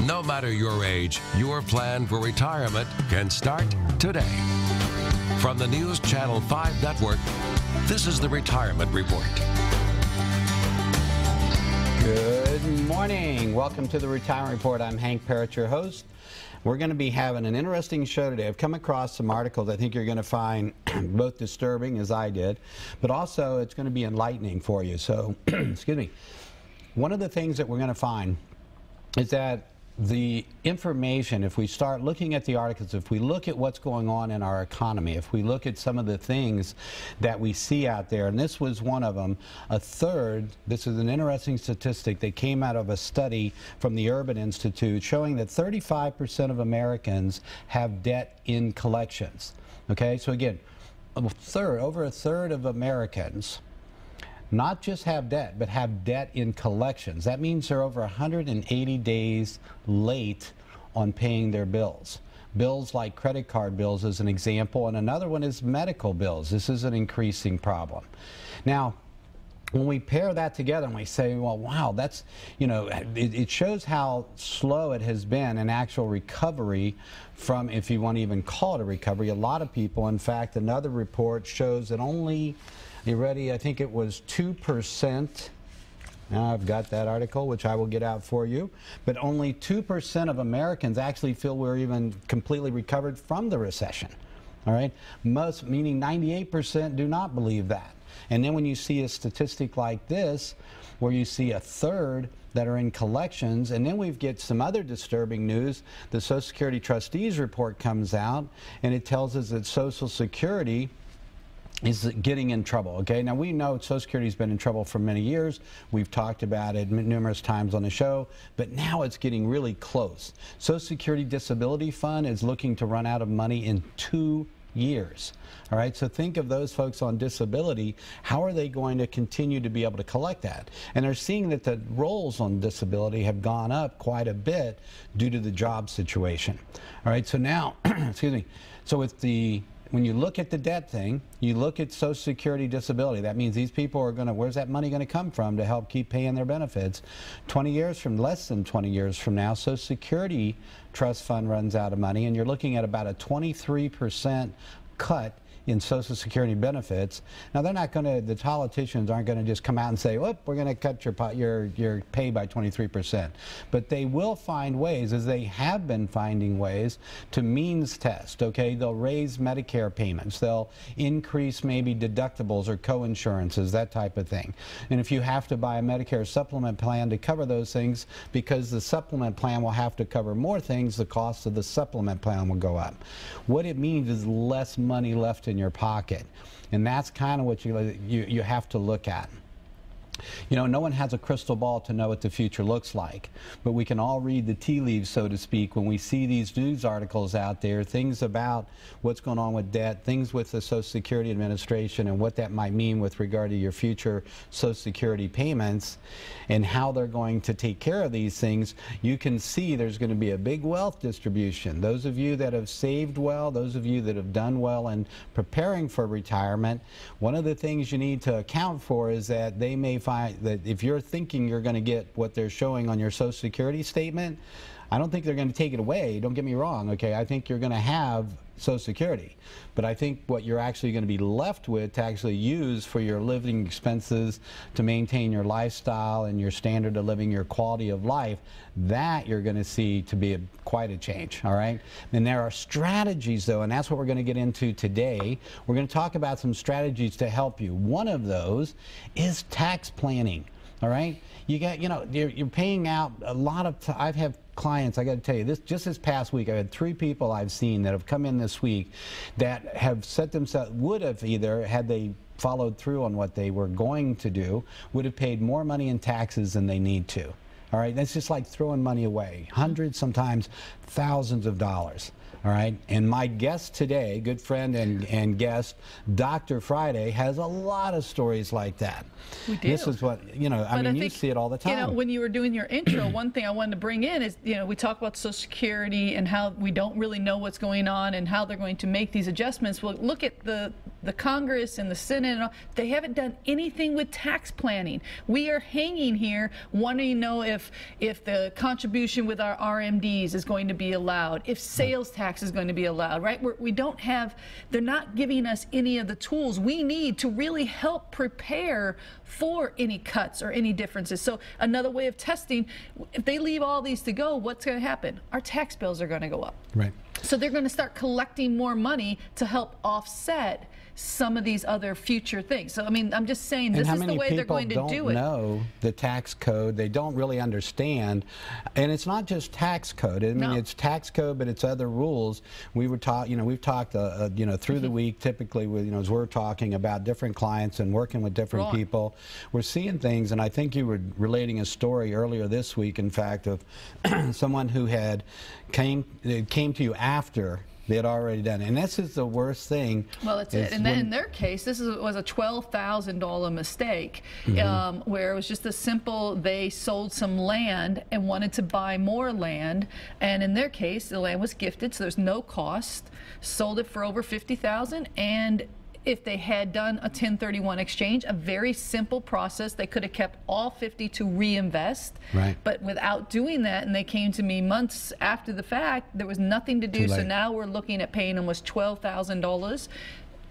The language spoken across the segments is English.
No matter your age, your plan for retirement can start today. From the News Channel 5 Network, this is the Retirement Report. Good morning. Welcome to the Retirement Report. I'm Hank Parrott, your host. We're going to be having an interesting show today. I've come across some articles I think you're going to find both disturbing, as I did, but also it's going to be enlightening for you. So, excuse me. One of the things that we're going to find is that the information, if we start looking at the articles, if we look at what's going on in our economy, if we look at some of the things that we see out there, and this was one of them, a third, this is an interesting statistic that came out of a study from the Urban Institute showing that 35% of Americans have debt in collections. Okay, so again, over a third of Americans not just have debt, but have debt in collections. That means they're over 180 days late on paying their bills. Bills like credit card bills is an example, and another one is medical bills. This is an increasing problem. Now, when we pair that together and we say, well, wow, that's, you know, it shows how slow it has been in actual recovery from, if you want to even call it a recovery, a lot of people. In fact, another report shows that only, you ready? I think it was 2%. Now I've got that article, which I will get out for you. But only 2% of Americans actually feel we're even completely recovered from the recession. All right? Most, meaning 98% do not believe that. And then when you see a statistic like this, where you see a third that are in collections, and then we get some other disturbing news. The Social Security Trustees report comes out, and it tells us that Social Security is getting in trouble. Okay, now we know Social Security's been in trouble for many years. We've talked about it numerous times on the show, but now it's getting really close. Social Security Disability Fund is looking to run out of money in 2 years. All right, so think of those folks on disability. How are they going to continue to be able to collect that? And they're seeing that the rolls on disability have gone up quite a bit due to the job situation. All right, so now, excuse me, so with the, when you look at the debt thing, you look at Social Security Disability. That means these people are going to, where's that money going to come from to help keep paying their benefits? 20 years from, less than 20 years from now, Social Security Trust Fund runs out of money, and you're looking at about a 23% cut in Social Security benefits. Now they're not going to, the politicians aren't going to just come out and say, whoop, we're going to cut your pay by 23%. But they will find ways, as they have been finding ways, to means test, okay? They'll raise Medicare payments. They'll increase maybe deductibles or co-insurances, that type of thing. And if you have to buy a Medicare supplement plan to cover those things, because the supplement plan will have to cover more things, the cost of the supplement plan will go up. What it means is less money left in your pocket, and that's kind of what you have to look at. You know, no one has a crystal ball to know what the future looks like, but we can all read the tea leaves, so to speak, when we see these news articles out there, things about what's going on with debt, things with the Social Security Administration and what that might mean with regard to your future Social Security payments and how they're going to take care of these things. You can see there's going to be a big wealth distribution. Those of you that have saved well, those of you that have done well in preparing for retirement, one of the things you need to account for is that they may find that if you're thinking you're going to get what they're showing on your Social Security statement, I don't think they're going to take it away. Don't get me wrong, okay? I think you're going to have Social Security. But I think what you're actually going to be left with to actually use for your living expenses, to maintain your lifestyle and your standard of living, your quality of life, that you're going to see to be quite a change, all right? And there are strategies, though, and that's what we're going to get into today. We're going to talk about some strategies to help you. One of those is tax planning. All right, you got, you know, you're paying out a lot of. I've had clients. I got to tell you, just this past week, I had 3 people I've seen that have come in this week that have set themselves, would have either, had they followed through on what they were going to do, would have paid more money in taxes than they need to. All right, that's just like throwing money away, hundreds, sometimes thousands of dollars. All right, and my guest today, good friend and guest, Dr. Friday, has a lot of stories like that. We do. This is what, you know, I mean, you see it all the time. You know, when you were doing your intro, one thing I wanted to bring in is, you know, we talk about Social Security and how we don't really know what's going on and how they're going to make these adjustments. Well, look at the the Congress and the Senate, and all, they haven't done anything with tax planning. We are hanging here wanting to know if the contribution with our RMDs is going to be allowed, if sales tax is going to be allowed, right? They're not giving us any of the tools we need to really help prepare for any cuts or any differences. So another way of testing, if they leave all these to go, what's going to happen? Our tax bills are going to go up. Right. So they're going to start collecting more money to help offset some of these other future things. So I mean, I'm just saying this is the way they're going to do it. And how many people don't know the tax code? They don't really understand. And it's not just tax code. I mean, it's tax code, but it's other rules. We were taught, we've talked, through the week, typically with, as we're talking about different clients and working with different people, we're seeing things. And I think you were relating a story earlier this week, in fact, of someone who came to you after they had already done it. And this is the worst thing. Well, it's and then in their case, this was a $12,000 mistake, where it was just a simple, they sold some land and wanted to buy more land. And in their case, the land was gifted, so there's no cost. Sold it for over $50,000, and if they had done a 1031 exchange, a very simple process, they could have kept all 50 to reinvest. Right. But without doing that, and they came to me months after the fact, there was nothing to do. So now we're looking at paying almost $12,000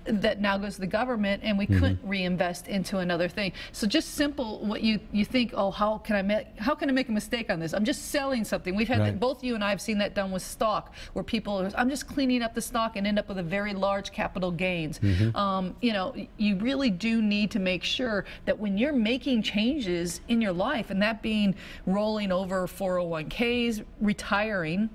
that now goes to the government, and we couldn't reinvest into another thing. So just simple, what you think, oh, how can I make a mistake on this? I'm just selling something. We've had that, both you and I have seen that done with stock, where people I'm just cleaning up the stock and end up with a very large capital gains. You really do need to make sure that when you're making changes in your life, and that being rolling over 401ks, retiring,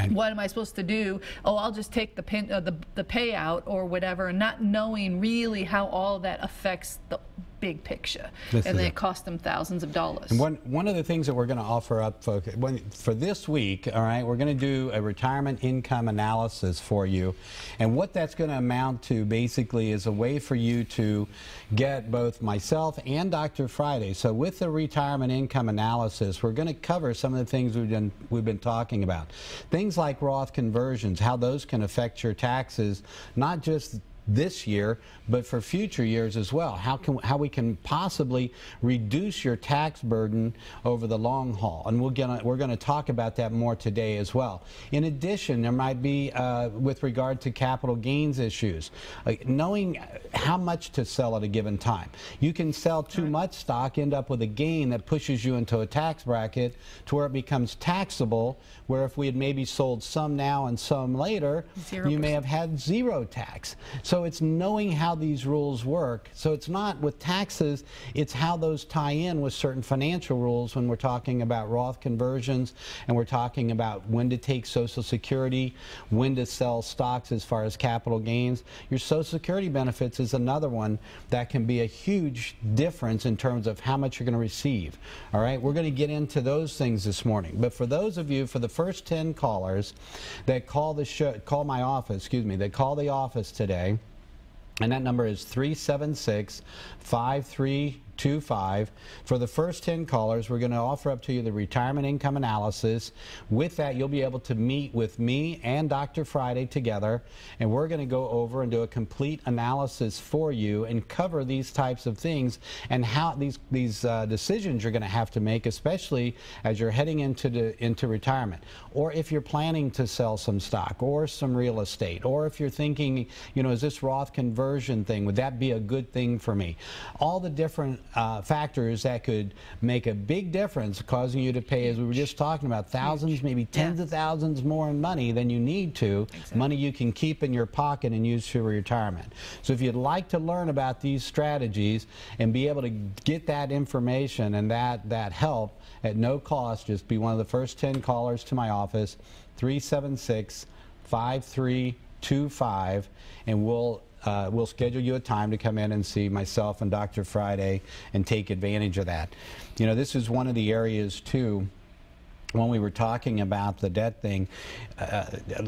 what am I supposed to do? Oh, I'll just take the payout or whatever, and not knowing really how all of that affects the big picture. And then it cost them thousands of dollars. And one of the things that we're going to offer up for this week, all right, we're going to do a retirement income analysis for you. And what that's going to amount to basically is a way for you to get both myself and Dr. Friday. So with the retirement income analysis, we're going to cover some of the things we've been talking about. Things like Roth conversions, how those can affect your taxes, not just this year, but for future years as well. How we can possibly reduce your tax burden over the long haul, and we're going to talk about that more today as well. In addition, there might be with regard to capital gains issues, knowing how much to sell at a given time. You can sell too much stock, end up with a gain that pushes you into a tax bracket to where it becomes taxable, where if we had maybe sold some now and some later, 0%. You may have had zero tax. So it's knowing how these rules work. So it's not with taxes, it's how those tie in with certain financial rules when we're talking about Roth conversions, and we're talking about when to take Social Security, when to sell stocks as far as capital gains. Your Social Security benefits is another one that can be a huge difference in terms of how much you're going to receive. All right, we're going to get into those things this morning. But for those of you, for the first 10 callers that call the my office, that call the office today, and that number is 376-5325. For the first 10 callers, we're going to offer up to you the retirement income analysis. With that, you'll be able to meet with me and Dr. Friday together, and we're going to go over and do a complete analysis for you and cover these types of things and how these decisions you're going to have to make, especially as you're heading into retirement, or if you're planning to sell some stock or some real estate, or if you're thinking, is this Roth conversion thing, would that be a good thing for me? All the different factors that could make a big difference, causing you to pay, as we were just talking about, thousands, maybe tens of thousands more in money than you need to, money you can keep in your pocket and use for retirement. So if you'd like to learn about these strategies and be able to get that information and that help at no cost, just be one of the first 10 callers to my office, 376-5325, and we'll schedule you a time to come in and see myself and Dr. Friday and take advantage of that. This is one of the areas, too, when we were talking about the debt thing,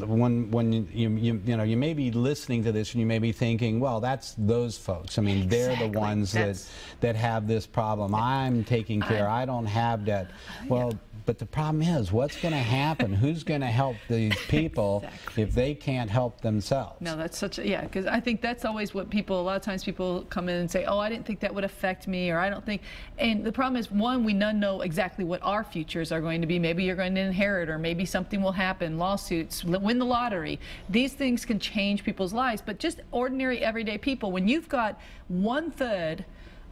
when you may be listening to this and you may be thinking, well, that's those folks. I mean, they're the ones that have this problem. I'm taking care. I don't have debt. Well, but the problem is, what's going to happen? Who's going to help these people if they can't help themselves? No, that's such a, yeah, because I think that's always what people, a lot of times people come in and say, oh, I didn't think that would affect me, or I don't think, and the problem is, one, we none know exactly what our futures are going to be. Maybe you're going to inherit, or maybe something will happen, lawsuits, win the lottery. These things can change people's lives, but just ordinary, everyday people, when you've got 1/3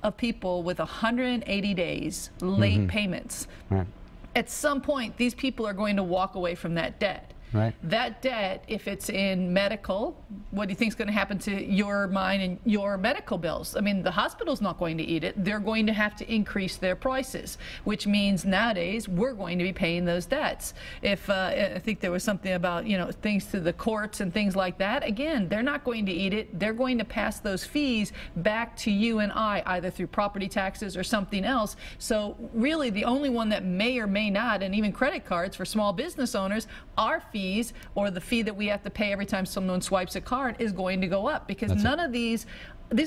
of people with 180 days late payments, right. At some point, these people are going to walk away from that debt. Right. That debt, if it's in medical, what do you think is going to happen to your, mine, and your medical bills? I mean, the hospital's not going to eat it. They're going to have to increase their prices, which means nowadays we're going to be paying those debts. If I think there was something about, you know, things to the courts and things like that. Again, they're not going to eat it. They're going to pass those fees back to you and I, either through property taxes or something else. So really, the only one that may or may not, and even credit cards for small business owners, our fees, or the fee that we have to pay every time someone swipes a card, is going to go up, because none of these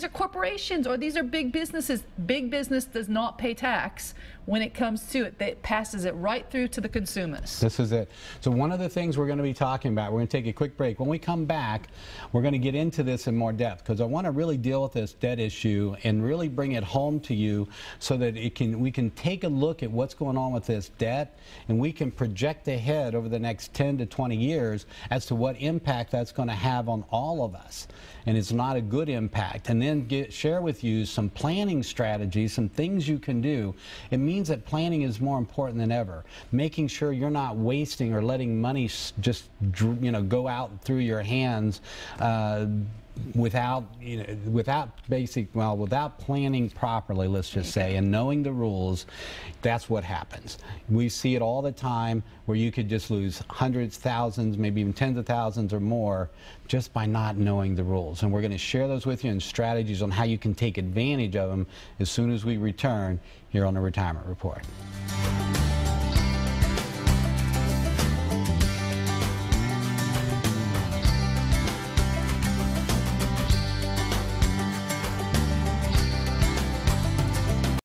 are corporations, or these are big businesses. Big business does not pay tax when it comes to it. It passes it right through to the consumers. This is it. So one of the things we're going to be talking about, we're going to take a quick break. When we come back, we're going to get into this in more depth, because I want to really deal with this debt issue and really bring it home to you, so that we can take a look at what's going on with this debt, and we can project ahead over the next 10 to 20 years as to what impact that's going to have on all of us. And it's not a good impact. And then share with you some planning strategies, some things you can do. It means that planning is more important than ever. Making sure you're not wasting or letting money just, you know, go out through your hands without planning properly, let's just say, and knowing the rules. That's what happens. We see it all the time, where you could just lose hundreds, thousands, maybe even tens of thousands or more, just by not knowing the rules. And we're going to share those with you, and strategies on how you can take advantage of them as soon as we return here on the Retirement Report.